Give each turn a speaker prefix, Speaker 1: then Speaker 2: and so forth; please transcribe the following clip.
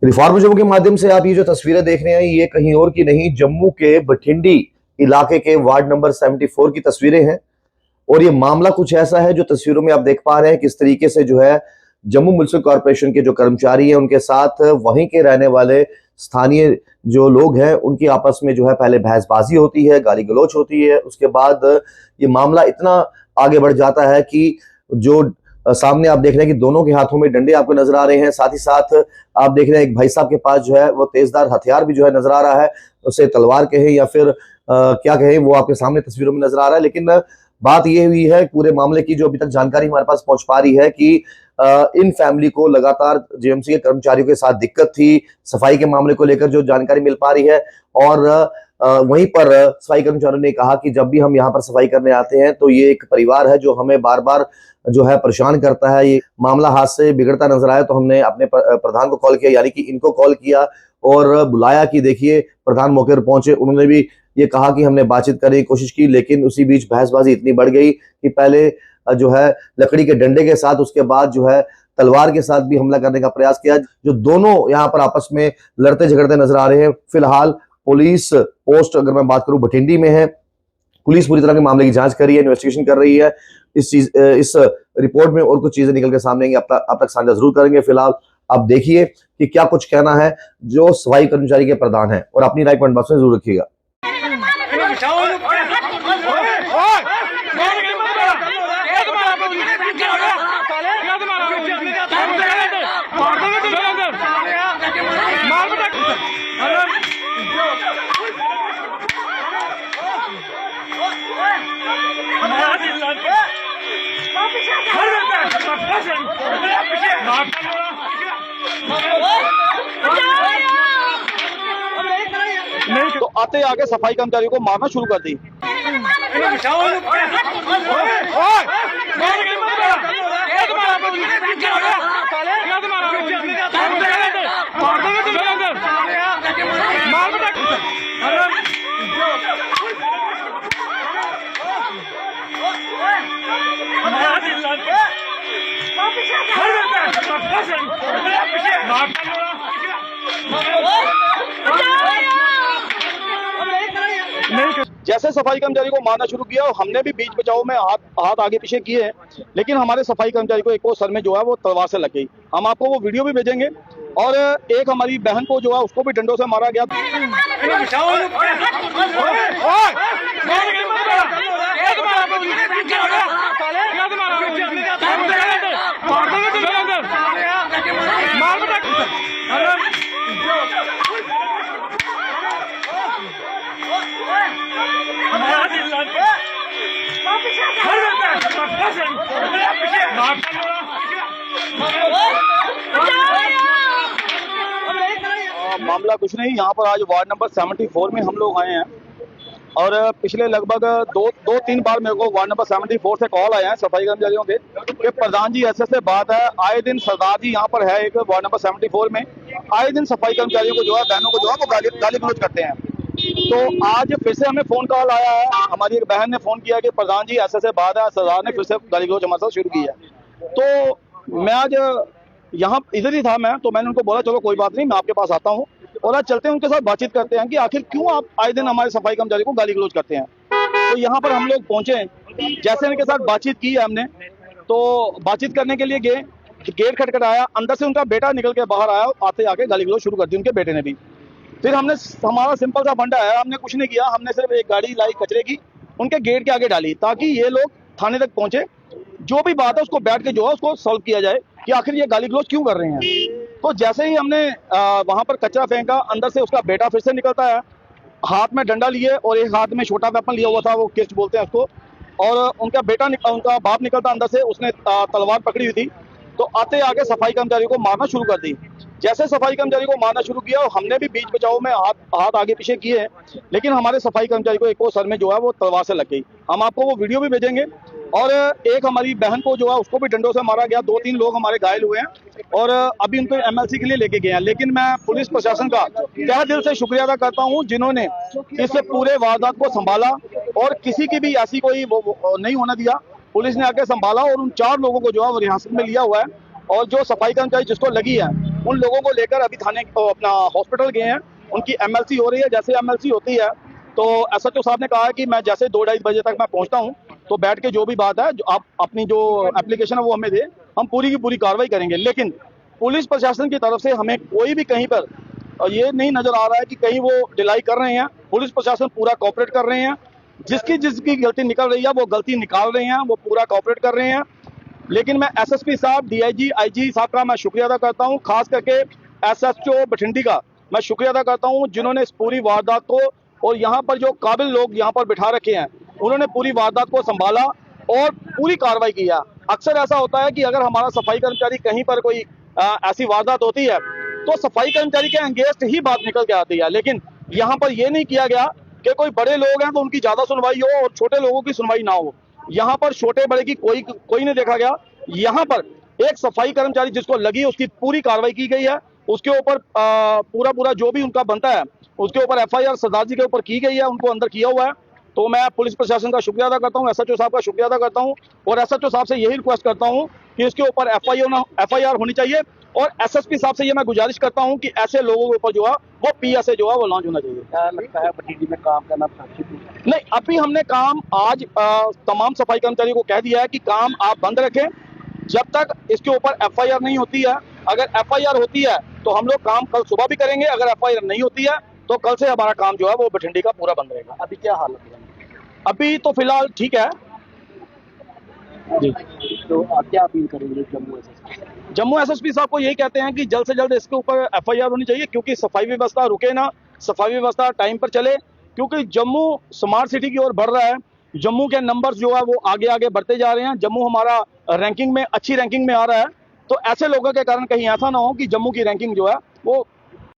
Speaker 1: Reform Jammu के माध्यम से आप ये जो तस्वीरें देख रहे हैं ये कहीं और की नहीं, जम्मू के बठिंडी इलाके के वार्ड नंबर 74 की तस्वीरें हैं। और ये मामला कुछ ऐसा है जो तस्वीरों में आप देख पा रहे हैं किस तरीके से जो है जम्मू म्युनिसिपल कॉर्पोरेशन के जो कर्मचारी हैं उनके साथ वहीं के रहने वाले स्थानीय जो लोग हैं उनकी आपस में जो है पहले बहसबाजी होती है, गाली गलौच होती है। उसके बाद ये मामला इतना आगे बढ़ जाता है कि जो सामने आप देख रहे हैं कि दोनों के हाथों में डंडे आपको नजर आ रहे हैं। साथ ही साथ आप देख रहे हैं एक भाई साहब के पास जो है वो तेजधार हथियार भी जो है नजर आ रहा है, उसे तलवार कहे या फिर क्या कहे वो आपके सामने तस्वीरों में नजर आ रहा है। लेकिन बात यह हुई है पूरे मामले की जो अभी तक जानकारी हमारे पास पहुंच पा रही है कि इन फैमिली को लगातार जेएमसी के कर्मचारियों के साथ दिक्कत थी, सफाई के मामले को लेकर जो जानकारी मिल पा रही है। और वहीं पर सफाई कर्मचारियों ने कहा कि जब भी हम यहाँ पर सफाई करने आते हैं तो ये एक परिवार है जो हमें बार बार जो है परेशान करता है। ये मामला हाथ से बिगड़ता नजर आया तो हमने अपने प्रधान को कॉल किया, यानी कि इनको कॉल किया और बुलाया कि देखिए प्रधान मौके पर पहुंचे। उन्होंने भी ये कहा कि हमने बातचीत करने की कोशिश की, लेकिन उसी बीच बहसबाजी इतनी बढ़ गई कि पहले जो है लकड़ी के डंडे के साथ, उसके बाद जो है तलवार के साथ भी हमला करने का प्रयास किया। जो दोनों यहाँ पर आपस में लड़ते झगड़ते नजर आ रहे हैं। फिलहाल पुलिस पोस्ट अगर मैं बात करूं बठिंडी में है। पुलिस पूरी तरह के मामले की जांच कर रही है, इन्वेस्टिगेशन कर रही है। इस रिपोर्ट में और कुछ चीजें निकल के सामने आएंगी, आप तक साझा जरूर करेंगे। फिलहाल आप देखिए कि क्या कुछ कहना है जो सफाई कर्मचारी के प्रधान है और अपनी राय कमेंट बॉक्स में जरूर रखिएगा।
Speaker 2: तो आते आगे सफाई कर्मचारियों को मारना शुरू कर दी। जैसे सफाई कर्मचारी को मारना शुरू किया, हमने भी बीच बचाव में हाथ आगे पीछे किए हैं, लेकिन हमारे सफाई कर्मचारी को एक को सर में जो है वो तलवार से लग गई। हम आपको वो वीडियो भी भेजेंगे। और एक हमारी बहन को जो है उसको भी डंडों से मारा गया। मामला कुछ नहीं, यहाँ पर आज वार्ड नंबर 74 में हम लोग आए हैं और पिछले लगभग दो तीन बार मेरे को वार्ड नंबर 74 से कॉल आया है सफाई कर्मचारियों के कि प्रधान जी ऐसे से बात है। आए दिन सरदार जी यहाँ पर है एक वार्ड नंबर 74 में, आए दिन सफाई कर्मचारियों को जो है बहनों को जो है वो गाली गलौज करते हैं। तो आज फिर से हमें फोन कॉल आया है, हमारी एक बहन ने फोन किया कि प्रधान जी ऐसे से बात है, सरदार ने फिर से गाली गलौज हमारे साथ शुरू की है। तो मैं आज यहाँ इधर ही था मैं, तो मैंने उनको बोला चलो कोई बात नहीं, मैं आपके पास आता हूँ और आज चलते हैं उनके साथ बातचीत करते हैं कि आखिर क्यों आप आए दिन हमारे सफाई कर्मचारी को गाली गलौज करते हैं। तो यहाँ पर हम लोग पहुंचे, जैसे उनके साथ बातचीत की है हमने, तो बातचीत करने के लिए गए, गेट खटखटाया, अंदर से उनका बेटा निकल के बाहर आया, आते आके गाली गलौज शुरू कर दी उनके बेटे ने भी। फिर हमने हमारा सिंपल सा फंडा है, हमने कुछ नहीं किया, हमने सिर्फ एक गाड़ी लाई कचरे की उनके गेट के आगे डाली ताकि ये लोग थाने तक पहुंचे, जो भी बात है उसको बैठ के जो है उसको सॉल्व किया जाए कि आखिर ये गाली गलौज क्यों कर रहे हैं। तो जैसे ही हमने वहां पर कचरा फेंका, अंदर से उसका बेटा फिर से निकलता है, हाथ में डंडा लिए और एक हाथ में छोटा वेपन लिया हुआ था, वो किर्च बोलते हैं उसको, और उनका बाप निकलता अंदर से, उसने तलवार पकड़ी हुई थी। तो आते आगे सफाई कर्मचारियों को मारना शुरू कर दी। जैसे सफाई कर्मचारी को मारना शुरू किया, और हमने भी बीच बचाव में हाथ आगे पीछे किए हैं, लेकिन हमारे सफाई कर्मचारी को एक वो सर में जो है वो तलवार से लग गई। हम आपको वो वीडियो भी भेजेंगे। और एक हमारी बहन को जो है उसको भी डंडों से मारा गया, 2-3 लोग हमारे घायल हुए हैं और अभी उनको एमएलसी के लिए लेके गए हैं। लेकिन मैं पुलिस प्रशासन का तहे दिल से शुक्रिया अदा करता हूं जिन्होंने इस पूरे वारदात को संभाला और किसी की भी ऐसी कोई वो नहीं होने दिया। पुलिस ने आके संभाला और उन 4 लोगों को जो है वो हिरासत में लिया हुआ है, और जो सफाई कर्मचारी जिसको लगी है उन लोगों को लेकर अभी थाने अपना हॉस्पिटल गए हैं। उनकी एमएलसी हो रही है। जैसे एमएलसी होती है तो एसएचओ साहब ने कहा है कि मैं जैसे 2-2:30 बजे तक मैं पहुंचता हूं तो बैठ के जो भी बात है जो आप अपनी जो एप्लीकेशन है वो हमें दे, हम पूरी की पूरी कार्रवाई करेंगे। लेकिन पुलिस प्रशासन की तरफ से हमें कोई भी कहीं पर ये नहीं नजर आ रहा है कि कहीं वो ढिलाई कर रहे हैं। पुलिस प्रशासन पूरा कॉपरेट कर रहे हैं, जिसकी गलती निकल रही है वो गलती निकाल रहे हैं, वो पूरा कॉपरेट कर रहे हैं। लेकिन मैं एसएसपी साहब, डीआईजी, आईजी साहब का मैं शुक्रिया अदा करता हूं, खास करके एसएचओ बठिंडी का मैं शुक्रिया अदा करता हूं जिन्होंने इस पूरी वारदात को, और यहाँ पर जो काबिल लोग यहाँ पर बिठा रखे हैं उन्होंने पूरी वारदात को संभाला और पूरी कार्रवाई की है। अक्सर ऐसा होता है कि अगर हमारा सफाई कर्मचारी कहीं पर कोई ऐसी वारदात होती है तो सफाई कर्मचारी के अगेंस्ट ही बात निकल के आती है, लेकिन यहाँ पर यह नहीं किया गया कि कोई बड़े लोग हैं तो उनकी ज्यादा सुनवाई हो और छोटे लोगों की सुनवाई ना हो। यहाँ पर छोटे बड़े की कोई नहीं देखा गया। यहाँ पर एक सफाई कर्मचारी जिसको लगी उसकी पूरी कार्रवाई की गई है, उसके ऊपर पूरा जो भी उनका बनता है उसके ऊपर एफआईआर सरदार जी के ऊपर की गई है, उनको अंदर किया हुआ है। तो मैं पुलिस प्रशासन का शुक्रिया अदा करता हूँ, एसएचओ साहब का शुक्रिया अदा करता हूँ और एसएचओ साहब से यही रिक्वेस्ट करता हूँ कि इसके ऊपर एफआईआर होनी चाहिए। और एसएसपी साहब से ये मैं गुजारिश करता हूँ कि ऐसे लोगों के ऊपर जो है वो पीएसए जो है वो लॉन्च होना चाहिए।
Speaker 3: क्या लगता है बठिंडी में काम करना सुरक्षित नहीं?
Speaker 2: नहीं, अभी हमने काम आज तमाम सफाई कर्मचारियों को कह दिया है कि काम आप बंद रखें जब तक इसके ऊपर एफआईआर नहीं होती है। अगर एफआईआर होती है तो हम लोग काम कल सुबह भी करेंगे, अगर एफआईआर नहीं होती है तो कल से हमारा काम जो है वो बठिंडी का पूरा बंद रहेगा।
Speaker 3: अभी क्या हालत है?
Speaker 2: अभी तो फिलहाल ठीक है जी।
Speaker 3: तो आप क्या अपील करेंगे जम्मू एसएसपी?
Speaker 2: जम्मू एसएसपी साहब को यही कहते हैं कि जल्द से जल्द इसके ऊपर एफआईआर होनी चाहिए, क्योंकि सफाई व्यवस्था रुके ना, सफाई व्यवस्था टाइम पर चले, क्योंकि जम्मू स्मार्ट सिटी की ओर बढ़ रहा है। जम्मू के नंबर्स जो है वो आगे आगे बढ़ते जा रहे हैं। जम्मू हमारा रैंकिंग में अच्छी रैंकिंग में आ रहा है। तो ऐसे लोगों के कारण कहीं ऐसा ना हो कि जम्मू की रैंकिंग जो है वो